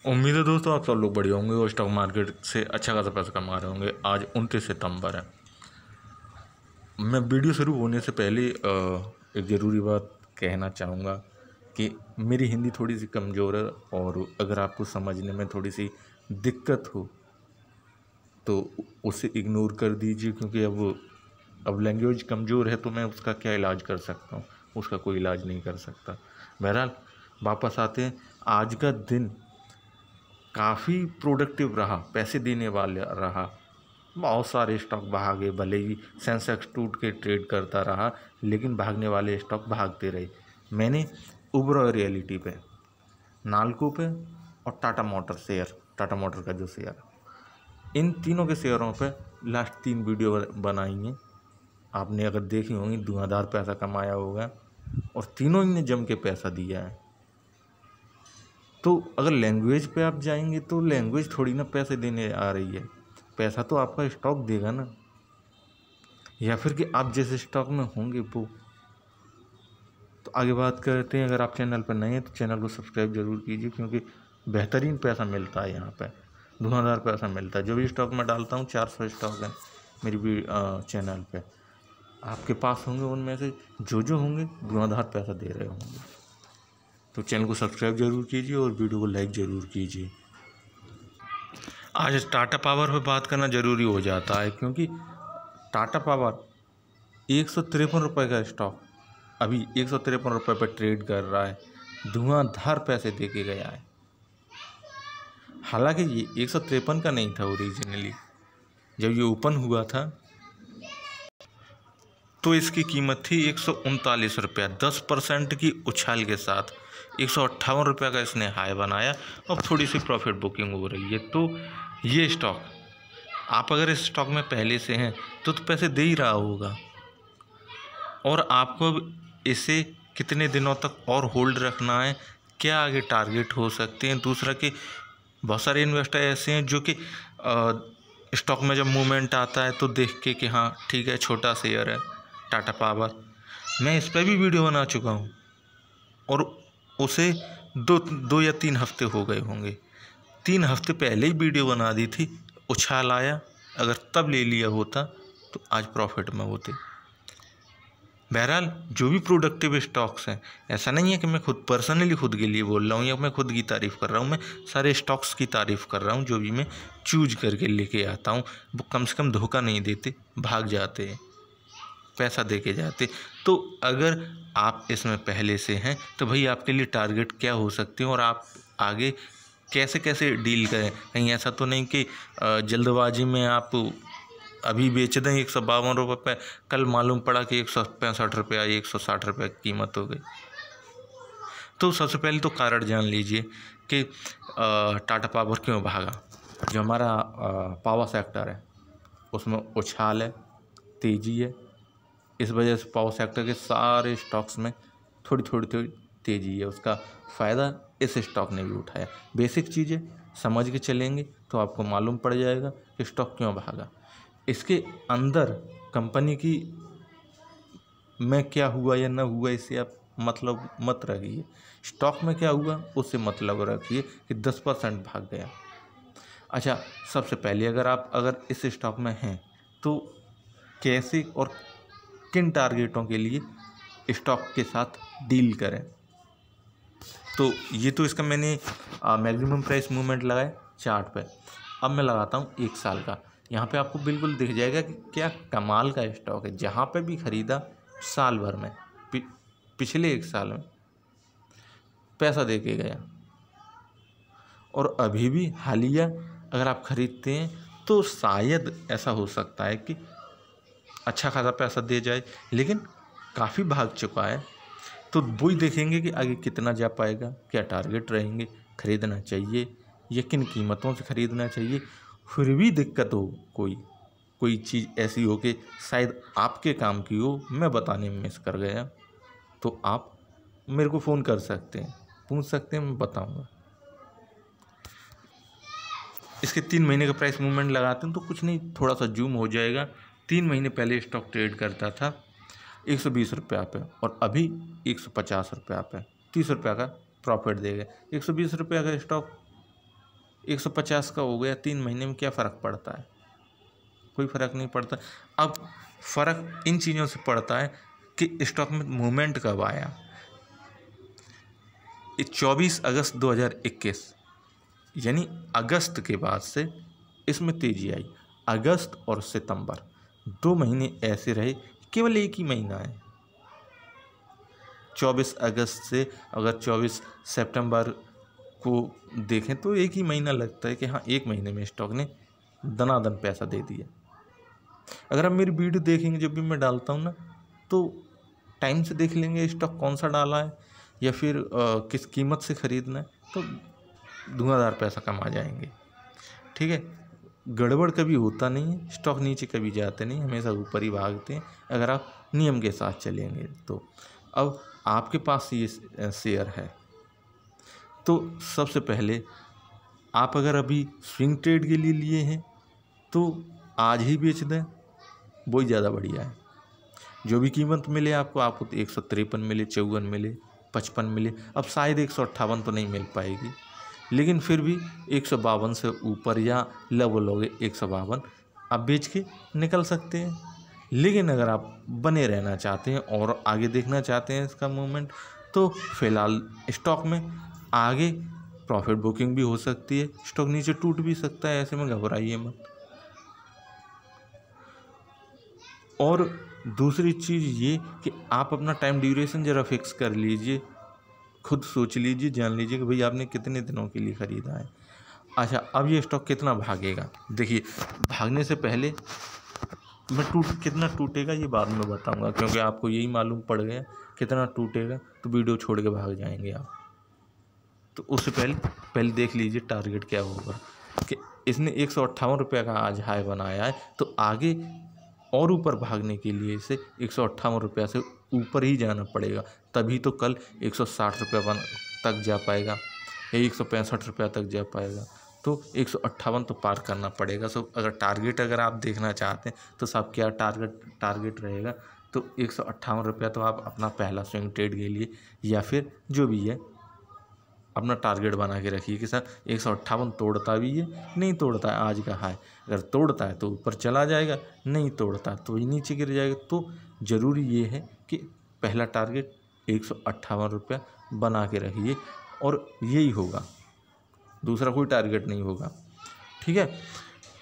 उम्मीद है दोस्तों आप सब लोग बढ़िया होंगे और स्टॉक मार्केट से अच्छा खासा पैसा कमा रहे होंगे। आज 29 सितंबर है। मैं वीडियो शुरू होने से पहले एक ज़रूरी बात कहना चाहूँगा कि मेरी हिंदी थोड़ी सी कमज़ोर है और अगर आपको समझने में थोड़ी सी दिक्कत हो तो उसे इग्नोर कर दीजिए, क्योंकि अब लैंग्वेज कमज़ोर है तो मैं उसका क्या इलाज कर सकता हूँ। उसका कोई इलाज नहीं कर सकता। बहरहाल वापस आते हैं। आज का दिन काफ़ी प्रोडक्टिव रहा, पैसे देने वाला रहा। बहुत सारे स्टॉक भागे, भले ही सेंसेक्स टूट के ट्रेड करता रहा लेकिन भागने वाले स्टॉक भागते रहे। मैंने ओबेरॉय रियलिटी पे, नाल्को पे और टाटा मोटर का जो शेयर, इन तीनों के शेयरों पे लास्ट 3 वीडियो बनाई हैं। आपने अगर देखी होंगी, धुआंधार पैसा कमाया होगा और तीनों ही ने जम के पैसा दिया है। तो अगर लैंग्वेज पे आप जाएंगे तो लैंग्वेज थोड़ी ना पैसे देने आ रही है। पैसा तो आपका स्टॉक देगा ना, या फिर कि आप जैसे स्टॉक में होंगे वो। तो आगे बात करते हैं। अगर आप चैनल पर नए हैं तो चैनल को सब्सक्राइब जरूर कीजिए, क्योंकि बेहतरीन पैसा मिलता है यहाँ पे, धुआंधार पैसा मिलता है। जो भी स्टॉक मैं डालता हूँ, 400 स्टॉक है मेरी भी चैनल पे। आपके पास होंगे, उनमें से जो होंगे धुआंधार पैसा दे रहे होंगे। तो चैनल को सब्सक्राइब जरूर कीजिए और वीडियो को लाइक ज़रूर कीजिए। आज टाटा पावर पे बात करना ज़रूरी हो जाता है, क्योंकि टाटा पावर 153 रुपये का स्टॉक अभी 153 रुपये पर ट्रेड कर रहा है। धुआंधार पैसे दे के गया है। हालांकि ये 153 का नहीं था ओरिजिनली। जब ये ओपन हुआ था तो इसकी कीमत थी 139 रुपया। 10% की उछाल के साथ 158 रुपये का इसने हाई बनाया। अब थोड़ी सी प्रॉफिट बुकिंग हो रही है। तो ये स्टॉक, आप अगर इस स्टॉक में पहले से हैं तो पैसे दे ही रहा होगा, और आपको इसे कितने दिनों तक और होल्ड रखना है, क्या आगे टारगेट हो सकते हैं। दूसरा कि बहुत सारे इन्वेस्टर ऐसे हैं जो कि स्टॉक में जब मूवमेंट आता है तो देख के कि हाँ ठीक है, छोटा शेयर है टाटा पावर, मैं इस पर भी वीडियो बना चुका हूँ और उसे दो या 3 हफ्ते हो गए होंगे। 3 हफ्ते पहले ही वीडियो बना दी थी। उछाल आया, अगर तब ले लिया होता तो आज प्रॉफिट में होते। बहरहाल जो भी प्रोडक्टिव स्टॉक्स हैं, ऐसा नहीं है कि मैं खुद पर्सनली खुद के लिए बोल रहा हूँ या मैं खुद की तारीफ़ कर रहा हूँ। मैं सारे स्टॉक्स की तारीफ़ कर रहा हूँ। जो भी मैं चूज करके लेके आता हूँ वो कम से कम धोखा नहीं देते, भाग जाते हैं, पैसा दे के जाते। तो अगर आप इसमें पहले से हैं तो भाई आपके लिए टारगेट क्या हो सकते हैं और आप आगे कैसे कैसे डील करें। कहीं ऐसा तो नहीं कि जल्दबाजी में आप अभी बेच दें 152 रुपये पे, कल मालूम पड़ा कि 165 रुपया, 160 रुपये की कीमत हो गई। तो सबसे पहले तो कारण जान लीजिए कि टाटा पावर क्यों भागा। जो हमारा पावर सेक्टर है उसमें उछाल है, तेज़ी है। इस वजह से पावर सेक्टर के सारे स्टॉक्स में थोड़ी तेज़ी है। उसका फ़ायदा इस स्टॉक ने भी उठाया। बेसिक चीज़ें समझ के चलेंगे तो आपको मालूम पड़ जाएगा कि स्टॉक क्यों भागा। इसके अंदर कंपनी की में क्या हुआ या न हुआ इससे आप मतलब मत रखिए। स्टॉक में क्या हुआ उससे मतलब रखिए कि 10% भाग गया। अच्छा, सबसे पहले अगर इस स्टॉक में हैं तो कैसे और किन टारगेटों के लिए स्टॉक के साथ डील करें। तो ये तो इसका मैंने मैक्सिमम प्राइस मूवमेंट लगाया चार्ट पे। अब मैं लगाता हूँ 1 साल का। यहाँ पे आपको बिल्कुल दिख जाएगा कि क्या कमाल का स्टॉक है। जहाँ पे भी ख़रीदा साल भर में, पिछले 1 साल में पैसा दे के गया, और अभी भी हालिया अगर आप ख़रीदते हैं तो शायद ऐसा हो सकता है कि अच्छा खासा पैसा दे जाए, लेकिन काफ़ी भाग चुका है। तो वही देखेंगे कि आगे कितना जा पाएगा, क्या टारगेट रहेंगे, ख़रीदना चाहिए या किन कीमतों से ख़रीदना चाहिए। फिर भी दिक्कत हो, कोई चीज़ ऐसी हो कि शायद आपके काम की हो, मैं बताने में मिस कर गया, तो आप मेरे को फ़ोन कर सकते हैं, पूछ सकते हैं, मैं बताऊँगा। इसके 3 महीने का प्राइस मूवमेंट लगाते हैं तो कुछ नहीं, थोड़ा सा जूम हो जाएगा। 3 महीने पहले स्टॉक ट्रेड करता था 120 रुपया पे और अभी 150 रुपया पे, 30 रुपया का प्रॉफिट देगा। 120 रुपया का स्टॉक 150 का हो गया 3 महीने में, क्या फ़र्क पड़ता है? कोई फ़र्क नहीं पड़ता। अब फ़र्क इन चीज़ों से पड़ता है कि स्टॉक में मूवमेंट कब आया। 24 अगस्त 2021 यानी अगस्त के बाद से इसमें तेज़ी आई। अगस्त और सितंबर 2 महीने ऐसे रहे, केवल एक ही महीना है 24 अगस्त से। अगर 24 सितंबर को देखें तो एक ही महीना लगता है कि हाँ, एक महीने में स्टॉक ने दनादन पैसा दे दिया। अगर आप मेरी वीडियो देखेंगे जब भी मैं डालता हूँ ना, तो टाइम से देख लेंगे स्टॉक कौन सा डाला है या फिर किस कीमत से ख़रीदना है, तो धुआंधार पैसा कमा जाएंगे। ठीक है, गड़बड़ कभी होता नहीं है, स्टॉक नीचे कभी जाते नहीं, हमेशा ऊपर ही भागते हैं अगर आप नियम के साथ चलेंगे तो। अब आपके पास ये शेयर है, तो सबसे पहले आप अगर अभी स्विंग ट्रेड के लिए लिए हैं तो आज ही बेच दें, वही ज़्यादा बढ़िया है। जो भी कीमत मिले आपको तो 153 मिले, 54 मिले, 55 मिले। अब शायद 158 तो नहीं मिल पाएगी, लेकिन फिर भी 152 से ऊपर या लगभग लोगे 152 आप बेच के निकल सकते हैं। लेकिन अगर आप बने रहना चाहते हैं और आगे देखना चाहते हैं इसका मूवमेंट, तो फिलहाल स्टॉक में आगे प्रॉफिट बुकिंग भी हो सकती है, स्टॉक नीचे टूट भी सकता है, ऐसे में घबराइए मत। और दूसरी चीज़ ये कि आप अपना टाइम ड्यूरेशन ज़रा फिक्स कर लीजिए, खुद सोच लीजिए, जान लीजिए कि भाई आपने कितने दिनों के लिए ख़रीदा है। अच्छा, अब ये स्टॉक कितना भागेगा, देखिए भागने से पहले मैं कितना टूटेगा ये बाद में बताऊंगा, क्योंकि आपको यही मालूम पड़ गया कितना टूटेगा तो वीडियो छोड़ के भाग जाएंगे आप। तो उससे पहले देख लीजिए टारगेट क्या होगा कि इसने 158 रुपये का आज हाई बनाया है, तो आगे और ऊपर भागने के लिए इसे 158 रुपये से ऊपर ही जाना पड़ेगा, तभी तो कल 160 रुपये तक जा पाएगा या 165 रुपये तक जा पाएगा। तो 158 तो पार करना पड़ेगा। सो अगर आप देखना चाहते हैं तो सब क्या टारगेट रहेगा, तो 158 रुपया तो आप अपना पहला स्विंग ट्रेड के लिए या फिर जो भी है अपना टारगेट बना के रखिए कि सर 158 तोड़ता भी है, नहीं तोड़ता है आज का हाई, अगर तोड़ता है तो ऊपर चला जाएगा, नहीं तोड़ता है तो ही नीचे गिर जाएगा। तो ज़रूरी ये है कि पहला टारगेट 158 रुपया बना के रखिए और यही होगा, दूसरा कोई टारगेट नहीं होगा। ठीक है,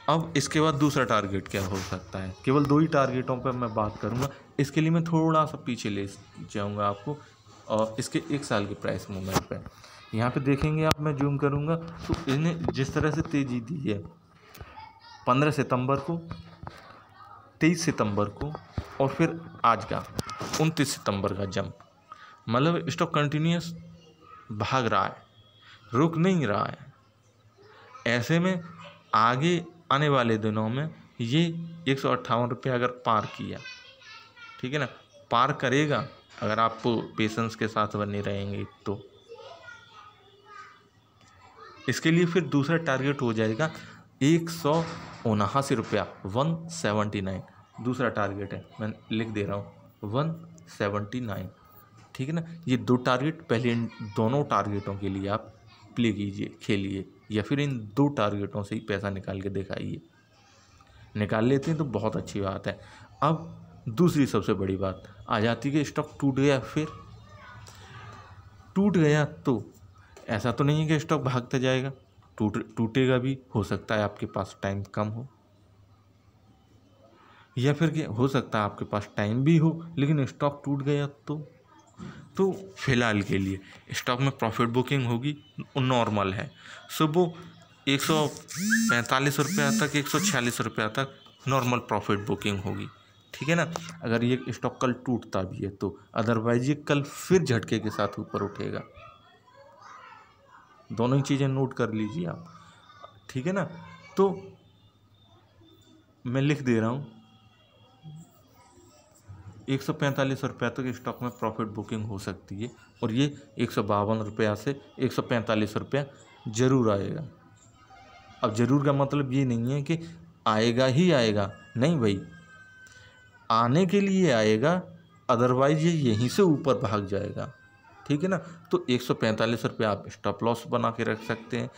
अब इसके बाद दूसरा टारगेट क्या हो सकता है, केवल 2 ही टारगेटों पर मैं बात करूँगा। इसके लिए मैं थोड़ा सा पीछे ले जाऊँगा आपको, और इसके 1 साल के प्राइस मूवमेंट पर यहाँ पे देखेंगे आप, मैं जूम करूँगा तो इन्हें जिस तरह से तेज़ी दी है 15 सितंबर को, 23 सितंबर को और फिर आज का 29 सितंबर का जंप, मतलब स्टॉक कंटिन्यूस भाग रहा है, रुक नहीं रहा है। ऐसे में आगे आने वाले दिनों में ये 158 रुपये अगर पार किया, ठीक है ना, पार करेगा अगर आप पेशेंस के साथ बने रहेंगे तो। इसके लिए फिर दूसरा टारगेट हो जाएगा 179 रुपया, 179 दूसरा टारगेट है, मैं लिख दे रहा हूँ 179। ठीक है ना, ये 2 टारगेट, पहले इन दोनों टारगेटों के लिए आप प्ले कीजिए, खेलिए, या फिर इन 2 टारगेटों से ही पैसा निकाल के दिखाइए। निकाल लेते हैं तो बहुत अच्छी बात है। अब दूसरी सबसे बड़ी बात आ जाती है कि स्टॉक टूट गया, फिर टूट गया तो ऐसा तो नहीं है कि स्टॉक भागता जाएगा, टूटेगा भी, हो सकता है आपके पास टाइम कम हो, या फिर हो सकता है आपके पास टाइम भी हो लेकिन स्टॉक टूट गया तो फिलहाल के लिए स्टॉक में प्रॉफिट बुकिंग होगी, नॉर्मल है। सुबह 145 रुपया तक, 146 रुपया तक नॉर्मल प्रॉफिट बुकिंग होगी। ठीक है ना, अगर ये स्टॉक कल टूटता भी है तो, अदरवाइज ये कल फिर झटके के साथ ऊपर उठेगा। दोनों ही चीज़ें नोट कर लीजिए आप। ठीक है ना, तो मैं लिख दे रहा हूँ 145 रुपया तक स्टॉक में प्रॉफिट बुकिंग हो सकती है, और ये 152 रुपया से 145 रुपया ज़रूर आएगा। अब ज़रूर का मतलब ये नहीं है कि आएगा ही आएगा, नहीं भाई, आने के लिए आएगा, अदरवाइज ये यहीं से ऊपर भाग जाएगा। ठीक है ना, तो 145 रुपये आप स्टॉप लॉस बना के रख सकते हैं।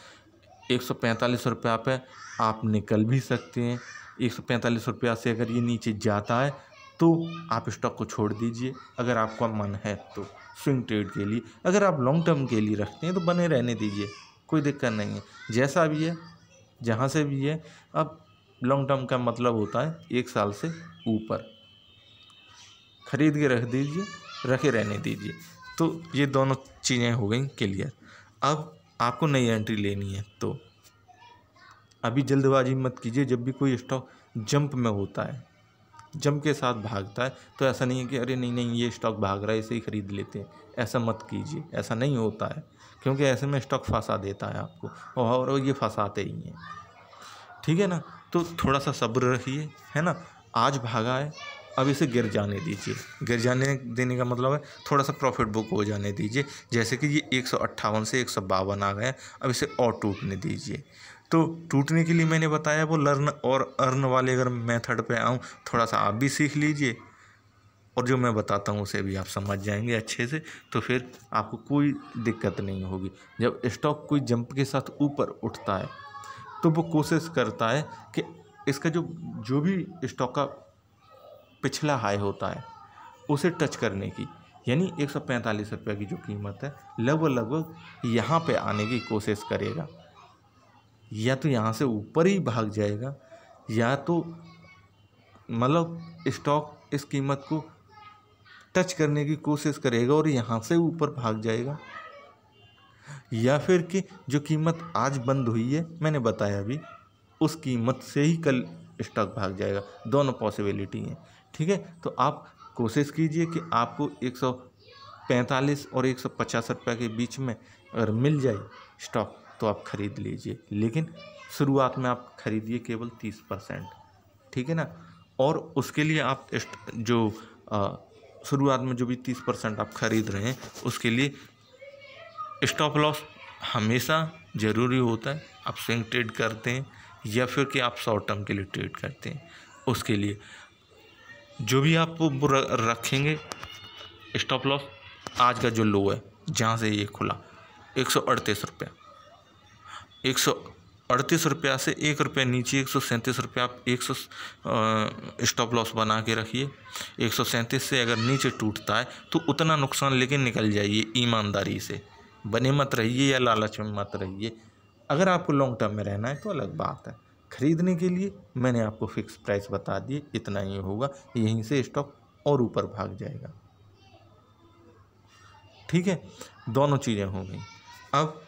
145 रुपया पे आप निकल भी सकते हैं। 145 रुपया से अगर ये नीचे जाता है तो आप स्टॉक को छोड़ दीजिए, अगर आपका मन है तो स्विंग ट्रेड के लिए। अगर आप लॉन्ग टर्म के लिए रखते हैं तो बने रहने दीजिए, कोई दिक्कत नहीं है, जैसा भी है जहाँ से भी है। अब लॉन्ग टर्म का मतलब होता है 1 साल से ऊपर, खरीद के रख दीजिए, रखे रहने दीजिए। तो ये दोनों चीज़ें हो गई क्लियर। अब आपको नई एंट्री लेनी है तो अभी जल्दबाजी मत कीजिए। जब भी कोई स्टॉक जंप में होता है, जंप के साथ भागता है, तो ऐसा नहीं है कि अरे नहीं नहीं ये स्टॉक भाग रहा है इसे ही खरीद लेते हैं, ऐसा मत कीजिए। ऐसा नहीं होता है, क्योंकि ऐसे में स्टॉक फंसा देता है आपको, और ये फंसाते ही हैं, ठीक है ना। तो थोड़ा सा सब्र रखिए, है ना। आज भागा है, अब इसे गिर जाने दीजिए। गिर जाने देने का मतलब है थोड़ा सा प्रॉफिट बुक हो जाने दीजिए। जैसे कि ये 158 से 152 आ गया, अब इसे और टूटने दीजिए। तो टूटने के लिए मैंने बताया वो लर्न और अर्न वाले अगर मेथड पे आऊँ, थोड़ा सा आप भी सीख लीजिए, और जो मैं बताता हूँ उसे भी आप समझ जाएंगे अच्छे से, तो फिर आपको कोई दिक्कत नहीं होगी। जब स्टॉक कोई जंप के साथ ऊपर उठता है तो वो कोशिश करता है कि इसका जो भी स्टॉक का पिछला हाई होता है उसे टच करने की, यानी 145 रुपये की जो कीमत है लगभग यहाँ पे आने की कोशिश करेगा। या तो यहाँ से ऊपर ही भाग जाएगा, या तो मतलब स्टॉक इस कीमत को टच करने की कोशिश करेगा और यहाँ से ऊपर भाग जाएगा, या फिर कि जो कीमत आज बंद हुई है मैंने बताया अभी, उस कीमत से ही कल स्टॉक भाग जाएगा। दोनों पॉसिबिलिटी हैं, ठीक है। तो आप कोशिश कीजिए कि आपको 145 और 150 रुपये के बीच में अगर मिल जाए स्टॉक तो आप ख़रीद लीजिए, लेकिन शुरुआत में आप खरीदिए केवल 30%, ठीक है ना। और उसके लिए आप जो शुरुआत में जो भी 30% आप खरीद रहे हैं उसके लिए स्टॉप लॉस हमेशा ज़रूरी होता है। आप स्विंग ट्रेड करते हैं या फिर कि आप शॉर्ट टर्म के लिए ट्रेड करते हैं, उसके लिए जो भी आप वो रखेंगे स्टॉप लॉस, आज का जो लो है जहाँ से ये खुला 138 रुपया, 138 रुपया से 1 रुपया नीचे 137 रुपया आप 100 स्टॉप लॉस बना के रखिए। 137 से अगर नीचे टूटता है तो उतना नुकसान लेकिन निकल जाइए, ईमानदारी से बने मत रहिए या लालच में मत रहिए। अगर आपको लॉन्ग टर्म में रहना है तो अलग बात है। खरीदने के लिए मैंने आपको फिक्स प्राइस बता दिए, इतना ही होगा, यहीं से स्टॉक और ऊपर भाग जाएगा, ठीक है। दोनों चीज़ें हो गई। अब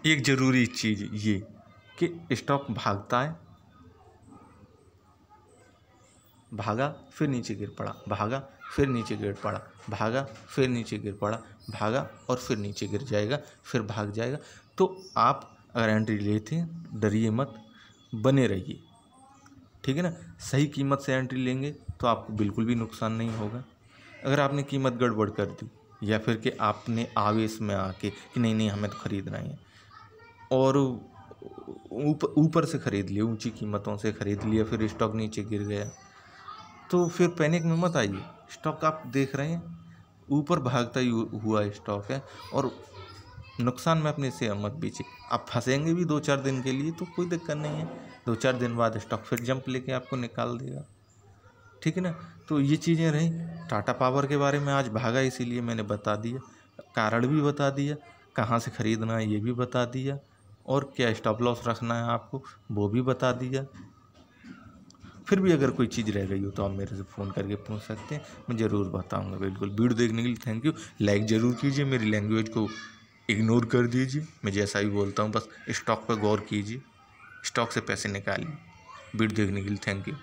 एक ज़रूरी चीज़ ये कि स्टॉक भागता है, भागा फिर नीचे गिर पड़ा, भागा फिर नीचे गिर पड़ा, भागा फिर नीचे गिर पड़ा, भागा और फिर नीचे गिर जाएगा, फिर भाग जाएगा। तो आप अगर एंट्री लेते हैं डरिए मत, बने रहिए, ठीक है ना। सही कीमत से एंट्री लेंगे तो आपको बिल्कुल भी नुकसान नहीं होगा। अगर आपने कीमत गड़बड़ कर दी या फिर कि आपने आवेश में आके कि नहीं नहीं हमें तो ख़रीदना है और ऊपर से ख़रीद लिया, ऊंची कीमतों से ख़रीद लिया, फिर स्टॉक नीचे गिर गया, तो फिर पैनिक में मत आइए। स्टॉक आप देख रहे हैं ऊपर भागता ही हुआ स्टॉक है और नुकसान में अपने से मत बेचिए। आप फंसेंगे भी 2-4 दिन के लिए तो कोई दिक्कत नहीं है, 2-4 दिन बाद स्टॉक फिर जंप लेके आपको निकाल देगा, ठीक है ना। तो ये चीज़ें रहीं। टाटा पावर के बारे में आज भागा इसीलिए मैंने बता दिया, कारण भी बता दिया, कहाँ से ख़रीदना है ये भी बता दिया, और क्या स्टॉप लॉस रखना है आपको वो भी बता दिया। फिर भी अगर कोई चीज़ रह गई हो तो आप मेरे से फ़ोन करके पूछ सकते हैं, मैं ज़रूर बताऊंगा। बिल्कुल। वीडियो देखने के लिए थैंक यू। लाइक ज़रूर कीजिए, मेरी लैंग्वेज को इग्नोर कर दीजिए, मैं जैसा भी बोलता हूँ बस स्टॉक पर गौर कीजिए, स्टॉक से पैसे निकालिए। वीडियो देखने के लिए थैंक यू।